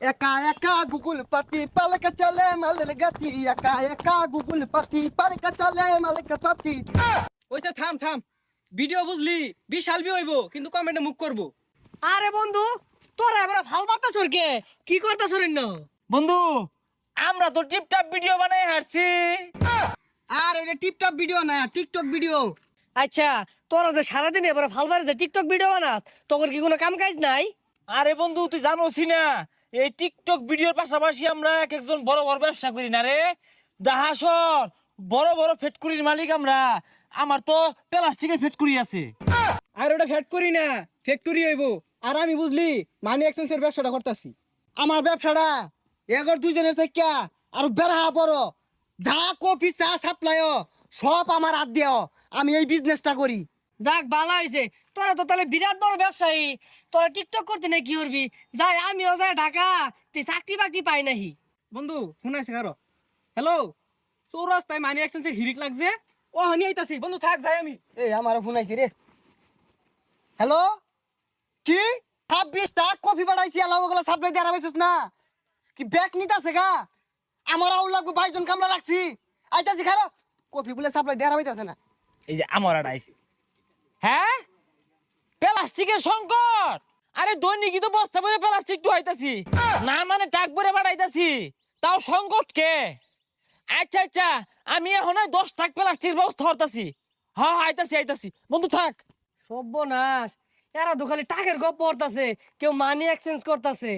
একা একা গুগল পাতি পালকা চলে মালের গাতি একা একা গুগল পাতি পালকা চলে মালের পাতি। ওইটা থাম থাম, ভিডিও বুঝলি বিশাল বি হইব, কিন্তু কমেন্টে মুখ করব। আরে বন্ধু, তোরা এবার ভাল বার্তা সরকে কি করতা সরেন না? বন্ধু, আমরা তো টিপটপ ভিডিও বানাই হারছি। আর এটা টিপটপ ভিডিও না, টিকটক ভিডিও। আচ্ছা, তোরা যে সারাদিন এবার ভাল বারে টিকটক ভিডিও বানাস, তোর কি কোনো কাম কাজ নাই? আরে বন্ধু, তুই জানোসি না এই টিকটক ভিডিওর পাশাপাশি আমরা এক একজন বড় বড় ব্যবসা করি না রে। দাহাসর বড় বড় ফ্যাক্টরির মালিক আমরা। আমার তো প্লাস্টিকের ফ্যাক্টরি আছে। আর ওটা ফ্যাক্টরি না, ফ্যাক্টরি হইব। আর আমি বুঝলি মানি এক্সচেঞ্জের ব্যবসাটা করতেছি। আমার ব্যবসাটা এগর দুইজনের থেকে আর বেড়া বড়। যা কফি চা সাপ্লাই সব আমার হাত দিও, আমি এই বিজনেসটা করি। যাক ভালো হয়েছে, তোরা তো তাহলে বিরাট বড় ব্যবসায়ী। তোরা টিকটক করতে না কি করবি? যাই আমিও যাই ঢাকা, তুই চাকরি বাকরি পাই নাহি। বন্ধু শুনাইছে কারো? হ্যালো, চৌরাস্তায় মানি এক্সচেঞ্জের হিরিক লাগছে। ও হানি আইতাছি, বন্ধু থাক যাই আমি। এই আমার ফোনাইছি রে। হ্যালো, কি 26টা কফি বাড়াইছি, আলাও ওগুলা সাপ্লাই দিয়ে আরামাইছিস না কি? ব্যাগ নিতাছে গা, আমার আউল লাগবে 22 জন কামলা রাখছি। আইতাছি খারো, কফি বলে সাপ্লাই দিয়ে আরামাইতাছে না। এই যে আমার আইছি। হ্যাঁ, প্লাস্টিকের সংকট। আরে দৈনিকই তো বস্তা ভরে প্লাস্টিক ঢুকাইতাছি, না মানে টাক ভরে বাড়াইতাছি, তাও সংকট কে? আচ্ছা আচ্ছা, আমি এখন 10 টাক প্লাস্টিক ব্যবস্থা করতেছি। হ্যাঁ আইতাছি আইতাছি, বন্ধু থাক। সর্বনাশ, এরা তো খালি টাকের গপ পড়তাছে, কেউ মানি এক্সচেঞ্জ করতাছে।